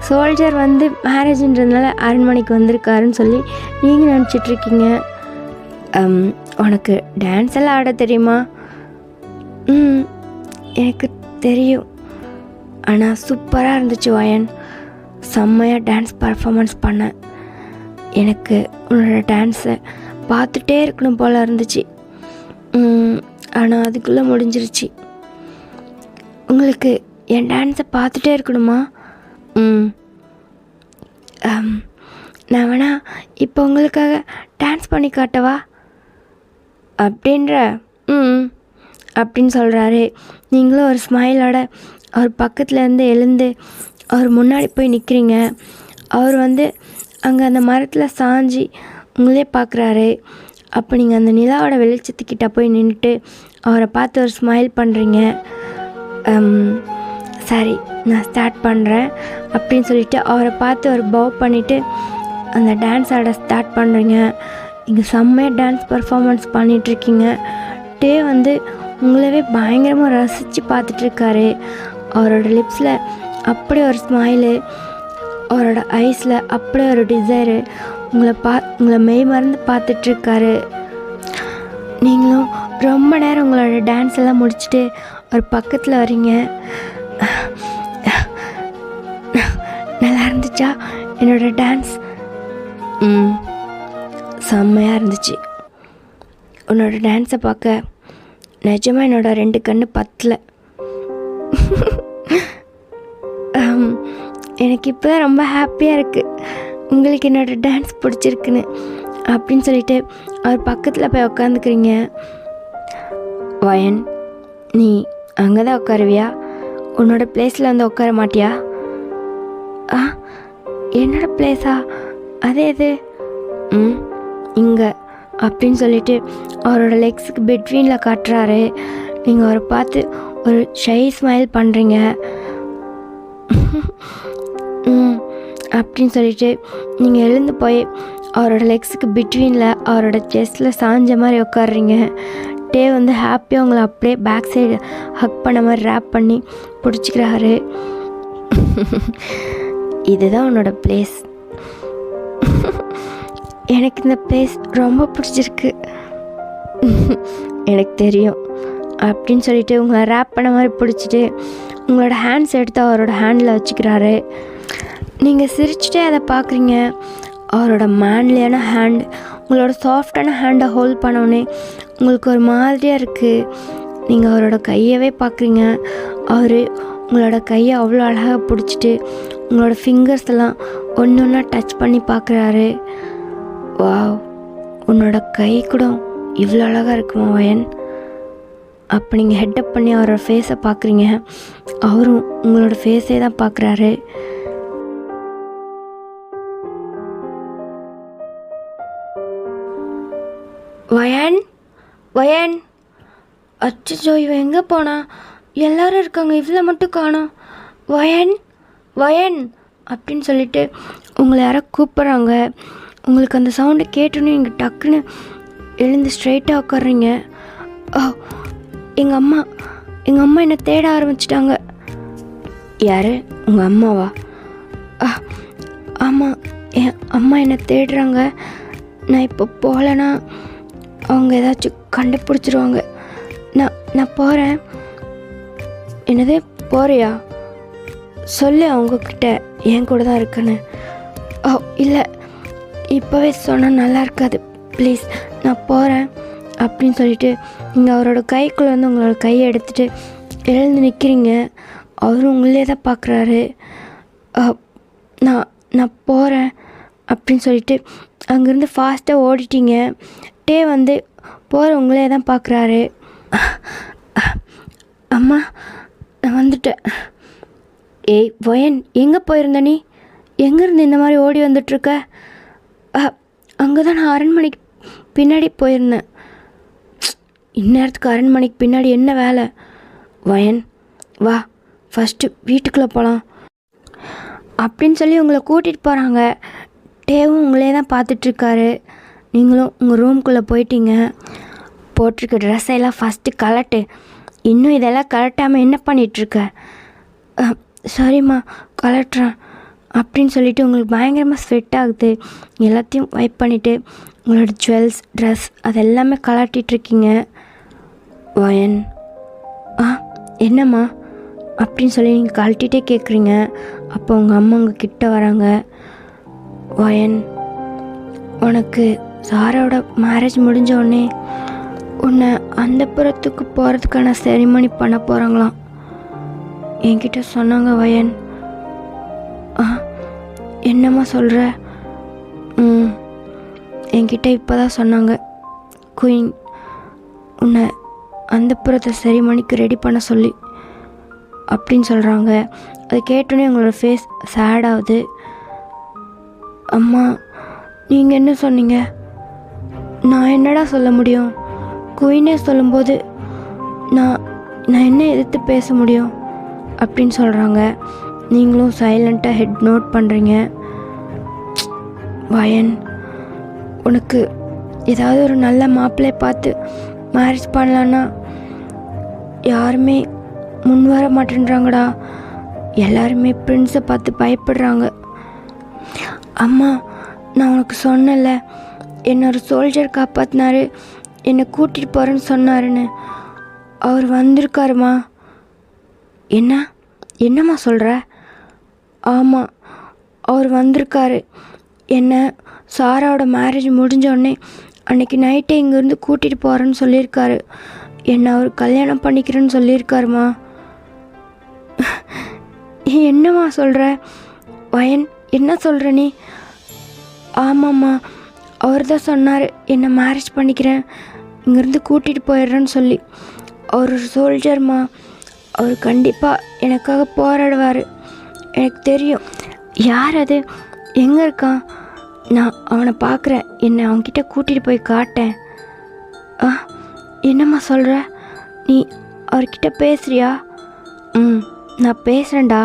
சோல்ஜர் வந்து மேரேஜ்ன்றதுனால அரண்மனைக்கு வந்திருக்காருன்னு சொல்லி நீங்கள் நினச்சிட்ருக்கீங்க. உனக்கு டான்ஸ் எல்லாம் ஆட தெரியுமா? எனக்கு தெரியும், ஆனால் சூப்பராக இருந்துச்சு வயன். செம்மையாக டான்ஸ் பர்ஃபார்மன்ஸ் பண்ணேன். எனக்கு உன்னோட டான்ஸை பார்த்துட்டே இருக்கணும் போல் இருந்துச்சு. ஆனால் அதுக்குள்ளே முடிஞ்சிருச்சு. உங்களுக்கு என் டான்ஸை பார்த்துட்டே இருக்கணுமா? நான் வேணா இப்போ உங்களுக்காக டான்ஸ் பண்ணி காட்டவா அப்படின்ற அப்படின்னு சொல்கிறாரு. நீங்களும் ஒரு ஸ்மைலோட அவர் பக்கத்துலேருந்து எழுந்து அவர் முன்னாடி போய் நிற்கிறீங்க. அவர் வந்து அங்கே அந்த மரத்தில் சாஞ்சி உங்களே பார்க்குறாரு. அப்போ நீங்கள் அந்த நிலாவோட வெளிச்சத்துக்கிட்ட போய் நின்றுட்டு அவரை பார்த்து ஒரு ஸ்மைல் பண்ணுறீங்க. சரி, நான் ஸ்டார்ட் பண்ணுறேன் அப்படின்னு சொல்லிவிட்டு அவரை பார்த்து ஒரு பவ் பண்ணிவிட்டு அந்த டான்ஸ் ஆட ஸ்டார்ட் பண்ணுறீங்க. இங்கே செம்மையாக டான்ஸ் பர்ஃபார்மன்ஸ் பண்ணிகிட்ருக்கீங்க. டே வந்து உங்களவே பயங்கரமாக ரசித்து பார்த்துட்ருக்காரு. அவரோட லிப்ஸில் அப்படியே ஒரு ஸ்மைலு, அவரோட ஐஸில் அப்படியே ஒரு டிசைரு. உங்களை மெய் மறந்து பார்த்துட்ருக்காரு. நீங்களும் ரொம்ப நேரம் உங்களோட டான்ஸ் எல்லாம் முடிச்சுட்டு ஒரு பக்கத்தில் வரீங்க. நல்லா இருந்துச்சா என்னோட டான்ஸ்? செம்மையாக இருந்துச்சு. உன்னோட டான்ஸை பார்க்க நிஜமாக என்னோட 2 கண்ணு பத்தல. எனக்கு இப்போ தான் ரொம்ப ஹாப்பியாக இருக்குது உங்களுக்கு என்னோடய டான்ஸ் பிடிச்சிருக்குன்னு அப்படின்னு சொல்லிட்டு அவர் பக்கத்தில் போய் உட்காந்துக்கிறீங்க. வயன், நீ அங்கே தான் உட்காருவியா? உன்னோட பிளேஸில் வந்து உட்கார மாட்டியா? என்னோட பிளேஸா? அதே இது இங்கே அப்படின்னு சொல்லிட்டு அவரோட லெக்ஸுக்கு பெட்வீனில் காட்டுறாரு. நீங்கள் அவரை பார்த்து ஒரு ஷை ஸ்மைல் பண்ணுறீங்க. அப்படின்னு சொல்லிட்டு நீங்கள் எழுந்து போய் அவரோட லெக்ஸுக்கு பிட்வீனில் அவரோட செஸ்ட்டில் சாஞ்ச மாதிரி உட்காடுறீங்க. டே வந்து ஹாப்பியாக உங்களை அப்படியே பேக் சைடு ஹக் பண்ண மாதிரி ரேப் பண்ணி பிடிச்சிக்கிறாரு. இதுதான் உன்னோட பிளேஸ். எனக்கு இந்த பிளேஸ் ரொம்ப பிடிச்சிருக்கு, எனக்கு தெரியும் அப்படின்னு சொல்லிட்டு உங்களை ரேப் பண்ண மாதிரி பிடிச்சிட்டு உங்களோட ஹேண்ட்ஸ் எடுத்து அவரோட ஹேண்டில் வச்சுக்கிறாரு. நீங்கள் சிரிச்சுட்டே அதை பார்க்குறீங்க. அவரோட மேன்லியான ஹேண்ட் உங்களோட சாஃப்டான ஹேண்டை ஹோல்ட் பண்ணோன்னே உங்களுக்கு ஒரு மாதிரியாக இருக்குது. நீங்கள் அவரோட கையவே பார்க்குறீங்க. அவர் உங்களோட கையை அவ்வளோ அழகாக பிடிச்சிட்டு உங்களோட ஃபிங்கர்ஸ் எல்லாம் ஒன்று ஒன்றா டச் பண்ணி பார்க்குறாரு. வாவ், உன்னோட கை கூட இவ்வளோ அழகாக இருக்குமா வயன்? அப்போ நீங்கள் ஹெட்டப் பண்ணி அவரோட ஃபேஸை பார்க்குறீங்க. அவரும் உங்களோட ஃபேஸே தான் பார்க்குறாரு. வயன், வயன், அச்சோ இவன் எங்கே போனா? எல்லாரும் இருக்காங்க, இதில் மட்டும் காணோம். வயன், வயன் அப்படின்னு சொல்லிட்டு உங்களை யாரோ கூப்பிட்றாங்க. உங்களுக்கு அந்த சவுண்டை கேட்டோன்னே நீங்கள் டக்குன்னு எழுந்து ஸ்ட்ரைட்டாக உட்காடுறீங்க. ஓ, எங்கள் அம்மா என்னை தேட ஆரம்பிச்சிட்டாங்க. யார்? உங்கள் அம்மாவா? ஆமாம், என் அம்மா என்னை தேடுறாங்க. நான் இப்போ போகலன்னா அவங்க ஏதாச்சும் கண்டுபிடிச்சிருவாங்க. நான் போகிறேன். என்னது போறியா? சொல்லு அவங்கக்கிட்ட என் கூட தான் இருக்குன்னு. ஓ இல்லை, இப்போவே சொன்னால் நல்லா இருக்காது, ப்ளீஸ் நான் போகிறேன் அப்படின்னு சொல்லிட்டு நீங்கள் அவரோட கைக்குள்ளே வந்து உங்களோட கையை எடுத்துகிட்டு எழுந்து நிற்கிறீங்க. அவரும் உங்களே தான் பார்க்குறாரு. நான் போகிறேன் அப்படின்னு சொல்லிட்டு அங்கேருந்து ஃபாஸ்ட்டாக ஓடிட்டீங்க. டே வந்து போகிற உங்களே தான் பார்க்குறாரு. அம்மா நான் வந்துட்டேன். ஏய் வயன், எங்கே போயிருந்த நீ? எங்கேருந்து இந்த மாதிரி ஓடி வந்துட்டுருக்க? அங்கே தான் நான் அரண்மனைக்கு பின்னாடி போயிருந்தேன். இந்நேரத்துக்கு அரண்மனைக்கு பின்னாடி என்ன வேலை? வயன் வா, ஃபஸ்ட்டு வீட்டுக்குள்ளே போகலாம் அப்படின்னு சொல்லி உங்களை கூட்டிகிட்டு போகிறாங்க. டேவும் உங்களே தான் பார்த்துட்ருக்காரு. நீங்களும் உங்கள் ரூம்குள்ளே போயிட்டீங்க. போட்டிருக்க ட்ரெஸ்ஸெல்லாம் ஃபஸ்ட்டு கலட்டு. இன்னும் இதெல்லாம் கலட்டாமல் என்ன பண்ணிகிட்ருக்க? சரிம்மா கலட்டுறேன் அப்படின்னு சொல்லிவிட்டு உங்களுக்கு பயங்கரமாக ஸ்வெட் ஆகுது. எல்லாத்தையும் வைப் பண்ணிவிட்டு உங்களோட ஜுவல்ஸ், ட்ரெஸ் அதெல்லாமே கலட்டிகிட்ருக்கீங்க. வயன் என்னம்மா அப்படின்னு சொல்லி நீங்கள் கழட்டிகிட்டே கேட்குறீங்க. அப்போ உங்கள் அம்மா உங்கள் கிட்ட வராங்க. வயன், உனக்கு சாரோட மேரேஜ் முடிஞ்ச உடனே உன்னை அந்த புறத்துக்கு போகிறதுக்கான செரிமனி பண்ண போகிறாங்களாம் என்கிட்ட சொன்னாங்க. வயன் என்னம்மா சொல்கிற? என்கிட்ட இப்போ தான் சொன்னாங்க. குயின் உன்னை அந்த புறத்தை செரிமனிக்கு ரெடி பண்ண சொல்லி அப்படின்னு சொல்கிறாங்க. அதை கேட்டோன்னே உங்களோட ஃபேஸ் சேட் ஆகுது. அம்மா நீங்கள் என்ன சொன்னீங்க? நான் என்னடா சொல்ல முடியும்? குயினே சொல்லும்போது நான் என்ன எதிர்த்து பேச முடியும் அப்படின்னு சொல்கிறாங்க. நீங்களும் சைலண்ட்டாக ஹெட் நோட் பண்ணுறீங்க. வயன், உனக்கு ஏதாவது ஒரு நல்ல மாப்பிள்ளையை பார்த்து மேரேஜ் பண்ணலான்னா யாருமே முன் வர மாட்டேன்றாங்கடா. எல்லாருமே பிரின்ஸை பார்த்து பயப்படுறாங்க. அம்மா நான் உனக்கு சொன்னல, என்னை ஒரு சோல்ஜர் காப்பாற்றினாரு, என்னை கூட்டிகிட்டு போகிறேன்னு சொன்னாருன்னு. அவர் வந்திருக்காருமா. என்னம்மா சொல்கிற? ஆமாம், அவர் வந்திருக்காரு. என்னை சாராவோட மேரேஜ் முடிஞ்சோடனே அன்றைக்கி நைட்டே இங்கேருந்து கூட்டிகிட்டு போகிறேன்னு சொல்லியிருக்காரு. என்னை அவர் கல்யாணம் பண்ணிக்கிறேன்னு சொல்லியிருக்காருமா. என்னம்மா சொல்கிற? வயன் என்ன சொல்கிற நீ? ஆமாம்மா, அவர் தான் சொன்னார் என்னை மேரேஜ் பண்ணிக்கிறேன், இங்கேருந்து கூட்டிகிட்டு போயிடுறேன்னு சொல்லி. அவர் ஒரு சோல்ஜர்மா. அவர் கண்டிப்பாக எனக்காக போராடுவார், எனக்கு தெரியும். யார் அது? எங்கே இருக்கான்? நான் அவனை பார்க்குறேன், என்னை அவன்கிட்ட கூட்டிகிட்டு போய் காட்டேன். என்னம்மா சொல்கிற? நீ அவர்கிட்ட பேசுகிறியா? நான் பேசுகிறேன்டா,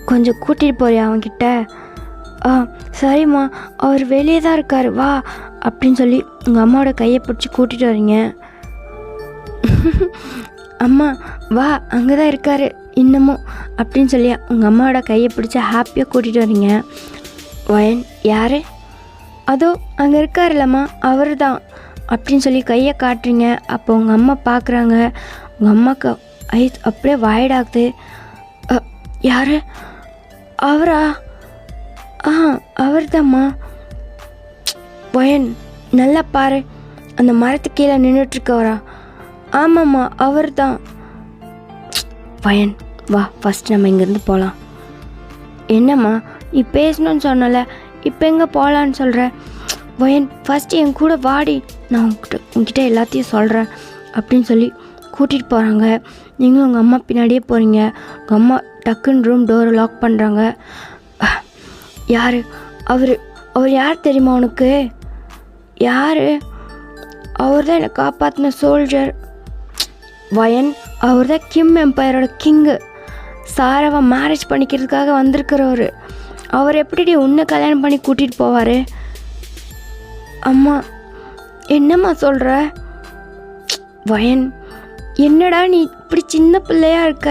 கொஞ்சம் கூட்டிகிட்டு போறியா அவன்கிட்ட? சரிம்மா, அவர் வெளியே தான் இருக்கார், வா அப்படின்னு சொல்லி உங்கள் அம்மாவோட கையை பிடிச்சி கூட்டிகிட்டு வரீங்க. அம்மா வா, அங்கே தான் இருக்கார் இன்னமும் அப்படின்னு சொல்லி உங்கள் அம்மாவோட கையை பிடிச்சி ஹாப்பியாக கூட்டிகிட்டு வரீங்க. வயன், யார்? அதோ அங்கே இருக்காருல்லம்மா, அவர் தான் அப்படின்னு சொல்லி கையை காட்டுறீங்க. அப்போ உங்கள் அம்மா பார்க்குறாங்க. உங்கள் அம்மாவுக்கு ஐஸ் அப்படியே வாய்டாகுது. யார்? அவரா? அவர் தான்மா. வயன், நல்லா பாரு, அந்த மரத்துக்கு கீழே நின்றுட்டுருக்கவரா? ஆமாம்மா, அவர் தான். வயன் வா, ஃபஸ்ட் நம்ம இங்கேருந்து போகலாம். என்னம்மா நீ பேசணுன்னு சொன்னல, இப்போ எங்கே போகலான்னு சொல்கிற? வயன், ஃபஸ்ட்டு என் கூட வாடி, நான் உங்ககிட்ட எல்லாத்தையும் சொல்கிறேன் அப்படின்னு சொல்லி கூட்டிகிட்டு போகிறாங்க. நீங்களும் உங்கள் அம்மா பின்னாடியே போகிறீங்க. உங்கள் அம்மா டக்குன்னு ரூம் டோரை லாக் பண்ணுறாங்க. யார்? அவர் யார் தெரியுமா உனக்கு? யார்? அவர் தான் என்னை காப்பாற்றின சோல்ஜர். வயன், அவர் தான் கிம் எம்பையரோட கிங்கு. சாராவை மேரேஜ் பண்ணிக்கிறதுக்காக வந்திருக்கிறவர். அவர் எப்படி உன்னை கல்யாணம் பண்ணி கூட்டிகிட்டு போவார்? அம்மா என்னம்மா சொல்கிற? வயன், என்னடா நீ இப்படி சின்ன பிள்ளையாக இருக்க,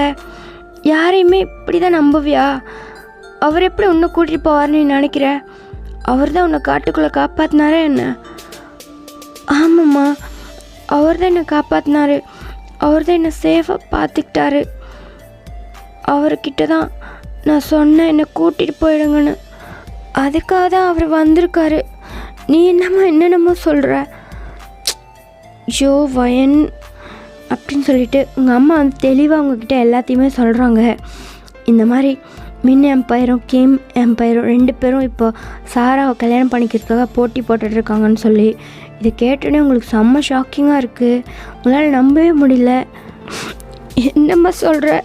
யாரையுமே இப்படி தான் நம்புவியா? அவர் எப்படி உன்னை கூட்டிகிட்டு போவார்னு நீ நினைக்கிற? அவர் தான் உன்னை காட்டுக்குள்ளே காப்பாற்றினாரே என்ன? ஆமாம்மா, அவர் தான் என்னை காப்பாற்றினாரு. அவர் தான் என்னை சேஃபாக பார்த்துக்கிட்டாரு. அவர்கிட்ட தான் நான் சொன்னேன் என்னை கூட்டிகிட்டு போயிடுங்கன்னு. அதுக்காக தான் அவர் வந்திருக்காரு. நீ என்னென்னமோ சொல்கிற. ஐயோ வயன் அப்படின்னு சொல்லிட்டு உங்கள் அம்மா வந்து தெளிவாக உங்ககிட்ட எல்லாத்தையுமே சொல்கிறாங்க. இந்த மாதிரி மின் எம்பையரும் கிம் எம்பையரும் 2 பேரும் இப்போ சாராவை கல்யாணம் பண்ணிக்கிறதுக்காக போட்டி போட்டுட்ருக்காங்கன்னு சொல்லி இதை கேட்டோன்னே உங்களுக்கு செம்ம ஷாக்கிங்காக இருக்குது. உங்களால் நம்பவே முடியல. என்னம்மா சொல்கிற?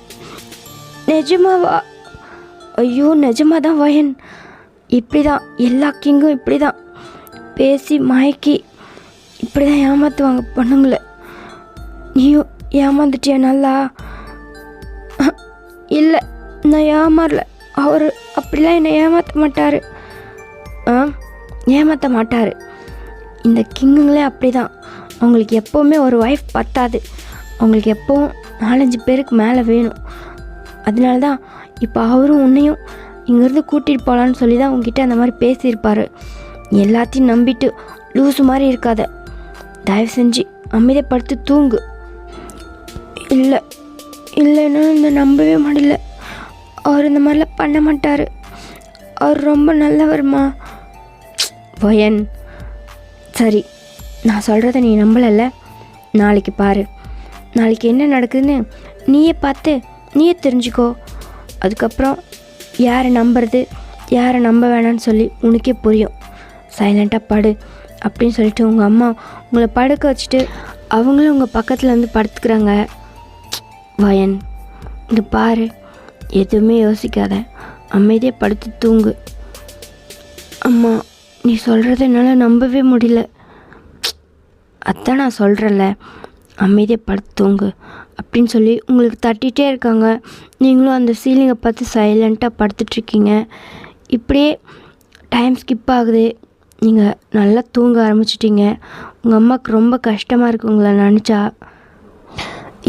நிஜமாவா? ஐயோ நிஜமாக தான் வயன். இப்படி தான் எல்லா கிங்கும் இப்படி தான் பேசி மயக்கி இப்படி தான் ஏமாற்றுவாங்க பொண்ணுங்களை. நீயும் ஏமாந்துட்டியா? நல்லா இல்லை, நான் ஏமாறல. அவர் அப்படிலாம் என்னை ஏமாற்ற மாட்டார். ஏமாற்ற மாட்டார். இந்த கிங்குங்களே அப்படி தான். அவங்களுக்கு எப்போவுமே ஒரு ஒய்ஃப் பத்தாது. அவங்களுக்கு எப்போவும் 4-5 பேருக்கு மேலே வேணும். அதனால தான் இப்போ அவரும் உன்னையும் இங்கேருந்து கூட்டிகிட்டு போகலான்னு சொல்லி தான் உங்ககிட்ட அந்த மாதிரி பேசியிருப்பார். எல்லாத்தையும் நம்பிட்டு லூஸு மாதிரி இருக்காத. தயவு செஞ்சு அமைதிப்படுத்தி தூங்கு. இல்லைன்னா இந்த நம்பவே முடியல. அவர் இந்த மாதிரிலாம் பண்ண மாட்டார். அவர் ரொம்ப நல்லவர்மா. வயன், சரி நான் சொல்கிறத நீ நம்பலைல்ல? நாளைக்கு பாரு. நாளைக்கு என்ன நடக்குதுன்னு நீயே பார்த்து நீயே தெரிஞ்சுக்கோ. அதுக்கப்புறம் யாரை நம்புறது யாரை நம்ப வேணான்னு சொல்லி உனக்கே புரியும். சைலண்ட்டாக படு அப்படின்னு சொல்லிட்டு உங்கள் அம்மா உங்களை படுக்க வச்சுட்டு அவங்களும் உங்கள் பக்கத்தில் வந்து படுத்துக்கிறாங்க. வயன், இங்கே பாரு, எதுவுமே யோசிக்காத, அமைதியாக படுத்து தூங்கு. அம்மா, நீ சொல்கிறத என்னால் நம்பவே முடியல. அதான் நான் சொல்கிறேன்ல, அமைதியாக படுத்து தூங்கு அப்படின்னு சொல்லி உங்களுக்கு தட்டிகிட்டே இருக்காங்க. நீங்களும் அந்த சீலிங்கை பார்த்து சைலண்ட்டாக படுத்துட்ருக்கீங்க. இப்படியே டைம் ஸ்கிப் ஆகுது. நீங்கள் நல்லா தூங்க ஆரம்பிச்சிட்டிங்க. உங்கள் அம்மாவுக்கு ரொம்ப கஷ்டமாக இருக்குது உங்களை நினச்சா.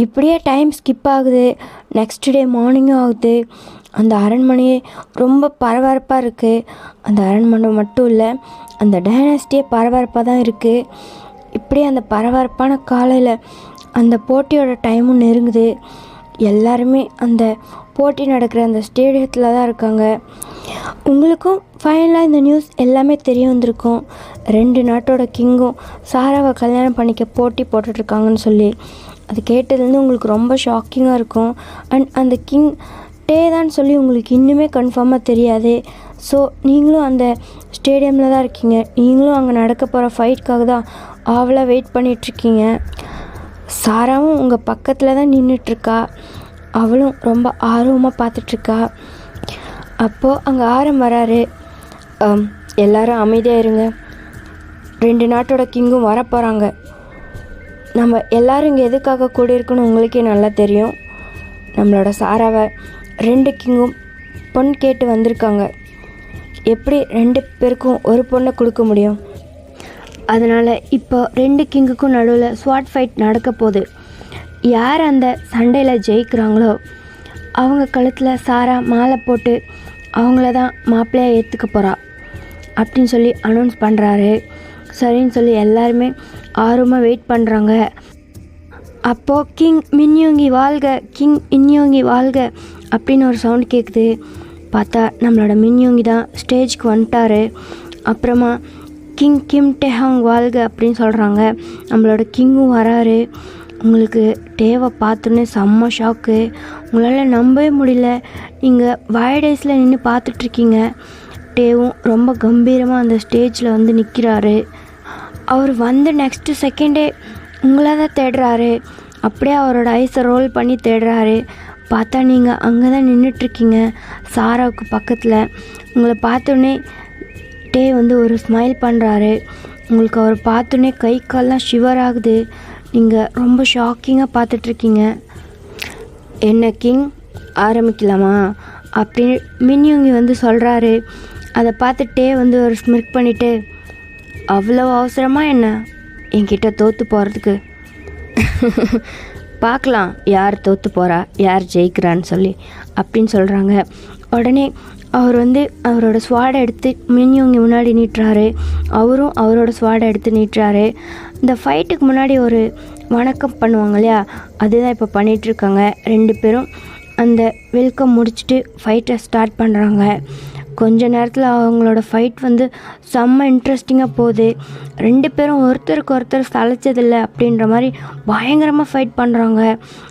இப்படியே டைம் ஸ்கிப் ஆகுது. நெக்ஸ்ட் டே மார்னிங்கும் ஆகுது. அந்த அரண்மனையே ரொம்ப பரபரப்பாக இருக்குது. அந்த அரண்மனை மட்டும் இல்லை, அந்த டைனாஸ்டியே பரபரப்பாக தான் இருக்குது. இப்படியே அந்த பரபரப்பான காலையில் அந்த போட்டியோட டைமும் நெருங்குது. எல்லாருமே அந்த போட்டி நடக்கிற அந்த ஸ்டேடியத்தில் தான் இருக்காங்க. உங்களுக்கும் ஃபைனலாக இந்த நியூஸ் எல்லாமே தெரிய வந்திருக்கும். 2 நாட்டோட கிங்கும் சாராவை கல்யாணம் பண்ணிக்க போட்டி போட்டுட்ருக்காங்கன்னு சொல்லி. அது கேட்டதுலேருந்து உங்களுக்கு ரொம்ப ஷாக்கிங்காக இருக்கும். அண்ட் அந்த கிங் டே தான் சொல்லி உங்களுக்கு இன்னுமே கன்ஃபார்மாக தெரியாது. ஸோ நீங்களும் அந்த ஸ்டேடியமில் தான் இருக்கீங்க. நீங்களும் அங்கே நடக்க போகிற ஃபைட்காக தான் ஆவலாக வெயிட் பண்ணிகிட்ருக்கீங்க. சாராவும் உங்கள் பக்கத்தில் தான் நின்றுட்டுருக்கா. அவளும் ரொம்ப ஆர்வமாக பார்த்துட்ருக்கா. அப்போது அங்கே ஆரம் வராரு. எல்லாரும் அமைதியாக இருங்க. 2 நாட்டோட கிங்கும் வரப்போகிறாங்க. நம்ம எல்லோரும் இங்கே எதுக்காக கூடியிருக்குன்னு உங்களுக்கே நல்லா தெரியும். நம்மளோட சாராவை 2 கிங்கும் பொண்ணு கேட்டு வந்திருக்காங்க. எப்படி 2 பேருக்கும் ஒரு பொண்ணை கொடுக்க முடியும்? அதனால் இப்போ 2 கிங்குக்கும் நடுவில் ஸ்வாட் ஃபைட் நடக்க போகுது. யார் அந்த சண்டையில் ஜெயிக்கிறாங்களோ அவங்க கழுத்தில் சாரா மாலை போட்டு அவங்கள தான் மாப்பிள்ளையாக ஏற்றுக்க போகிறா அப்படின்னு சொல்லி அனௌன்ஸ் பண்ணுறாரு. சரின்னு சொல்லி எல்லாருமே ஆர்வமாக வெயிட் பண்ணுறாங்க. அப்போது கிங் மின்யோங்கி வாழ்க, கிங் இன்யோங்கி வாழ்க அப்படின்னு ஒரு சவுண்ட் கேட்குது. பார்த்தா நம்மளோட மின்யோங்கி தான் ஸ்டேஜ்க்கு வந்துட்டார். அப்புறமா கிங் கிம் டெஹாங் வாழ்க அப்படின்னு சொல்கிறாங்க. நம்மளோட கிங்கும் வராரு. உங்களுக்கு டேவை பார்த்தோன்னே செம்ம ஷாக்கு. உங்களால் நம்பவே முடியல. நீங்கள் வாய்டேஸில் நின்று பார்த்துட்ருக்கீங்க. டேவும் ரொம்ப கம்பீரமாக அந்த ஸ்டேஜில் வந்து நிற்கிறாரு. அவர் வந்து நெக்ஸ்ட்டு செகண்டே உங்களை தான் தேடுறாரு. அப்படியே அவரோட ஐஸை ரோல் பண்ணி தேடுறாரு. பார்த்தா நீங்கள் அங்கே தான் நின்றுட்டுருக்கீங்க சாராவுக்கு பக்கத்தில். உங்களை பார்த்தோன்னே டே வந்து ஒரு ஸ்மைல் பண்ணுறாரு. உங்களுக்கு அவர் பார்த்தோன்னே கை கால்லாம் ஷிவர் ஆகுது. நீங்கள் ரொம்ப ஷாக்கிங்காக பார்த்துட்ருக்கீங்க. என்ன கிங், ஆரம்பிக்கலாமா அப்படின்னு மின்யோங்கி வந்து சொல்கிறாரு. அதை பார்த்துட்டே வந்து ஒரு ஸ்மிர்க் பண்ணிவிட்டு, அவ்வளோ அவசரமாக என்ன என்கிட்ட தோற்று போகிறதுக்கு? பார்க்கலாம் யார் தோற்று போகிறா யார் ஜெயிக்கிறான்னு சொல்லி அப்படின்னு சொல்கிறாங்க. உடனே அவர் வந்து அவரோட ஸ்வாடை எடுத்து மின்யோங்கி முன்னாடி நீட்டுறாரு. அவரும் அவரோட ஸ்வாடை எடுத்து நீட்டுறாரு. இந்த ஃபைட்டுக்கு முன்னாடி ஒரு வணக்கம் பண்ணுவாங்க இல்லையா, அதுதான் இப்போ பண்ணிகிட்ருக்காங்க. 2 பேரும் அந்த வெல்கம் முடிச்சுட்டு ஃபைட்டை ஸ்டார்ட் பண்ணுறாங்க. கொஞ்ச நேரத்தில் அவங்களோட ஃபைட் வந்து செம்ம இன்ட்ரெஸ்டிங்காக போகுது. 2 பேரும் ஒருத்தருக்கு ஒருத்தர் சளைச்சதில்லை அப்படின்ற மாதிரி பயங்கரமாக ஃபைட் பண்ணுறாங்க.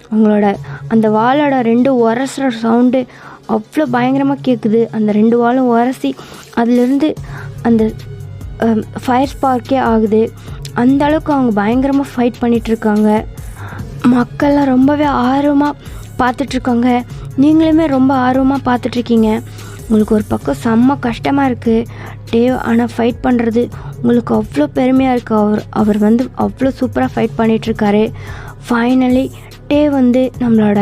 அவங்களோட அந்த வாளோட 2 உரசுற சவுண்டு அவ்வளோ பயங்கரமாக கேட்குது. அந்த 2 வாளும் உரசி அதிலிருந்து அந்த ஃபயர் ஸ்பார்க்கே ஆகுது. அந்த அளவுக்கு அவங்க பயங்கரமாக ஃபைட் பண்ணிகிட்ருக்காங்க. மக்கள்லாம் ரொம்பவே ஆர்வமாக பார்த்துட்ருக்காங்க. நீங்களுமே ரொம்ப ஆர்வமாக பார்த்துட்ருக்கீங்க. உங்களுக்கு ஒரு பக்கம் செம்ம கஷ்டமாக இருக்குது டேவ், ஆனால் ஃபைட் பண்ணுறது உங்களுக்கு அவ்வளோ பெருமையாக இருக்குது. அவர் வந்து அவ்வளோ சூப்பராக ஃபைட் பண்ணிகிட்ருக்காரு. ஃபைனலி டேவ் வந்து நம்மளோட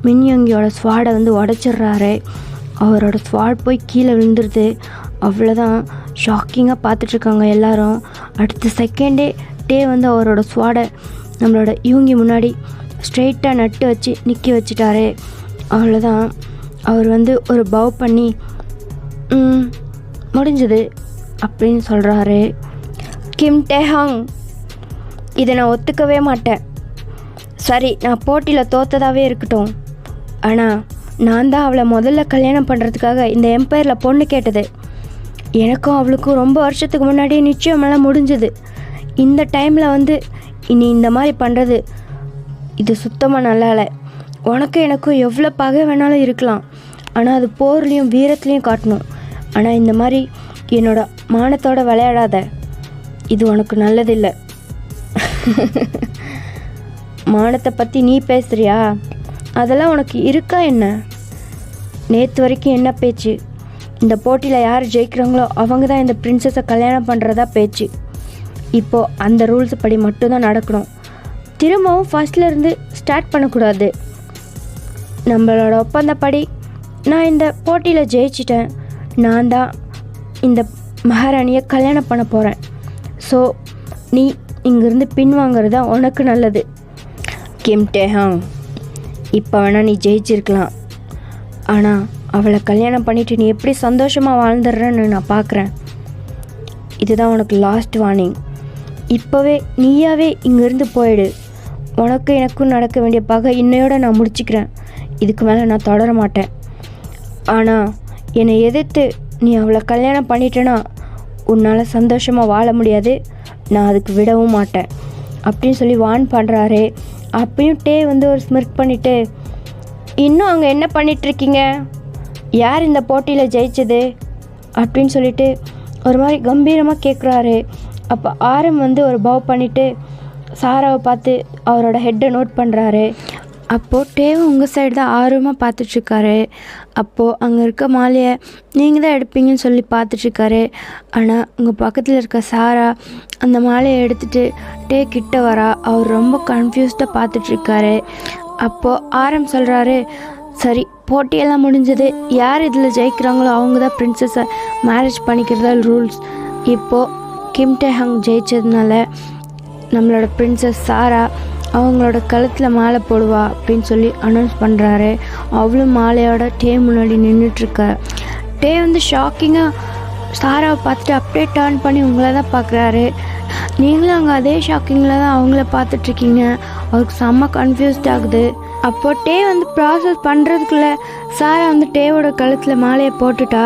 மின்யோங்கியோட ஸ்வாடை வந்து உடச்சிட்றாரு. அவரோட ஸ்வாட் போய் கீழே விழுந்துருது. அவ்வளோதான், ஷாக்கிங்காக பார்த்துட்ருக்காங்க எல்லாரும். அடுத்த செகண்டே டேவ் வந்து அவரோட ஸ்வாடை நம்மளோட யூங்கி முன்னாடி ஸ்ட்ரெயிட்டாக நட்டு வச்சு நிற்க வச்சுட்டாரு. அவ்வளோதான், அவர் வந்து ஒரு பவ் பண்ணி முடிஞ்சது அப்படின்னு சொல்கிறாரு. கிம் டேஹாங், இதை நான் ஒத்துக்கவே மாட்டேன். சரி, நான் போட்டியில் தோற்றதாகவே இருக்கட்டும், ஆனால் நான் தான் அவளை முதல்ல கல்யாணம் பண்ணுறதுக்காக இந்த எம்பையரில் பொண்ணு கேட்டது. எனக்கும் அவளுக்கும் ரொம்ப வருஷத்துக்கு முன்னாடியே நிச்சயமெல்லாம் முடிஞ்சுது. இந்த டைமில் வந்து இனி இந்த மாதிரி பண்ணுறது இது சுத்தமாக நல்லா இல்லை. உனக்கு எனக்கும் எவ்வளோ பகை வேணாலும் இருக்கலாம், ஆனால் அது போர்லேயும் வீரத்துலேயும் காட்டணும். ஆனால் இந்த மாதிரி என்னோட மானத்தோடு விளையாடாத, இது உனக்கு நல்லதில்லை. மானத்தை பற்றி நீ பேசுகிறியா? அதெல்லாம் உனக்கு இருக்கா என்ன? நேற்று வரைக்கும் என்ன பேச்சு? இந்த போட்டியில் யார் ஜெயிக்கிறாங்களோ அவங்க தான் இந்த பிரின்சஸை கல்யாணம் பண்ணுறதா பேச்சு. இப்போது அந்த ரூல்ஸ் படி மட்டும்தான் நடக்கணும். திரும்பவும் ஃபஸ்ட்லேருந்து ஸ்டார்ட் பண்ணக்கூடாது. நம்மளோட ஒப்பந்தப்படி நான் இந்த போட்டியில் ஜெயிச்சிட்டேன். நான் தான் இந்த மகாராணியை கல்யாணம் பண்ண போகிறேன். ஸோ நீ இங்கேருந்து பின்வாங்கிறது தான் உனக்கு நல்லது. கிம் டேஹாங், இப்போ வேணால் நீ ஜெயிச்சிருக்கலாம், ஆனால் அவளை கல்யாணம் பண்ணிவிட்டு நீ எப்படி சந்தோஷமாக வாழ்ந்துடுறன்னு நான் பார்க்குறேன். இதுதான் உனக்கு லாஸ்ட் வார்னிங். இப்போவே நீயாவே இங்கேருந்து போயிடு. உனக்கு எனக்கும் நடக்க வேண்டிய பகை இன்னையோடு நான் முடிச்சுக்கிறேன். இதுக்கு மேலே நான் தொடர மாட்டேன். ஆனால் என்னை எதிர்த்து நீ அவளை கல்யாணம் பண்ணிட்டேன்னா உன்னால் சந்தோஷமாக வாழ முடியாது. நான் அதுக்கு விடவும் மாட்டேன் அப்படின்னு சொல்லி வார்ன் பண்ணுறாரு. அப்பயும் டே வந்து ஒரு ஸ்மிர்க் பண்ணிவிட்டு, இன்னும் அங்கே என்ன பண்ணிகிட்ருக்கீங்க? யார் இந்த போட்டியில் ஜெயிச்சது அப்படின்னு சொல்லிட்டு ஒரு மாதிரி கம்பீரமாக கேட்குறாரு. அப்போ ஆரம் வந்து ஒரு பவ் பண்ணிவிட்டு சாராவை பார்த்து அவரோட ஹெட்டை நோட் பண்ணுறாரு. அப்போது டேவ் உங்கள் சைடு தான் ஆர்வமாக பார்த்துட்ருக்காரு. அப்போது அங்கே இருக்க மாலையை நீங்கள் தான் எடுப்பீங்கன்னு சொல்லி பார்த்துட்ருக்காரு. ஆனால் உங்கள் பக்கத்தில் இருக்க சாரா அந்த மாலையை எடுத்துகிட்டு டே கிட்ட வரா. அவர் ரொம்ப கன்ஃபியூஸ்டாக பார்த்துட்ருக்காரு. அப்போது ஆரம் சொல்கிறாரு, சரி போட்டியெல்லாம் முடிஞ்சது, யார் இதில் ஜெயிக்கிறாங்களோ அவங்க தான் பிரின்சஸை மேரேஜ் பண்ணிக்கிறதா ரூல்ஸ். இப்போது கிம் டேஹாங் ஜெயிச்சதுனால நம்மளோட பிரின்சஸ் சாரா அவங்களோட கழுத்தில் மாலை போடுவா அப்படின்னு சொல்லி அனௌன்ஸ் பண்ணுறாரு. அவளும் மாலையோட டே முன்னாடி நின்றுட்டுருக்க. டே வந்து ஷாக்கிங்காக சாராவை பார்த்துட்டு அப்படியே டர்ன் பண்ணி உங்களை தான் பார்க்குறாரு. நீங்களும் அங்கே அதே ஷாக்கிங்கில் தான் அவங்கள பார்த்துட்ருக்கீங்க. அவருக்கு செம்ம கன்ஃபியூஸ்ட் ஆகுது. அப்போது டே வந்து ப்ராசஸ் பண்ணுறதுக்குள்ளே சாரா வந்து டேவோட கழுத்தில் மாலையை போட்டுட்டா.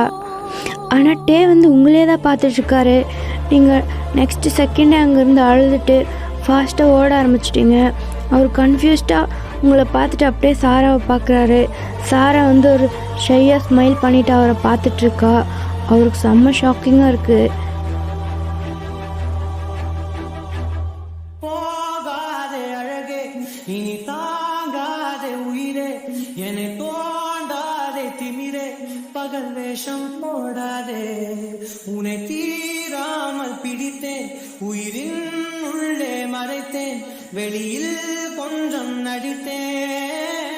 ஆனால் டே வந்து உங்களே தான் பார்த்துட்ருக்காரு. நீங்கள் நெக்ஸ்ட்டு செகண்டே அங்கேருந்து அழுதுட்டு ஃபாஸ்ட்டாக ஓட ஆரம்பிச்சிட்டிங்க. அவர் கன்ஃபியூஸ்டாக உங்களை பார்த்துட்டு அப்படியே சாராவை பார்க்குறாரு. சாரா வந்து ஒரு ஷையாக ஸ்மைல் பண்ணிவிட்டு அவரை பார்த்துட்ருக்கா. அவருக்கு செம்ம ஷாக்கிங்காக இருக்குது. பகல் வேஷம் போடாதே, உன்னை தீராமல் பிடித்தேன், உயிரின் உள்ளே மறைத்தேன், வெளியில் கொஞ்சம் நடித்தேன்.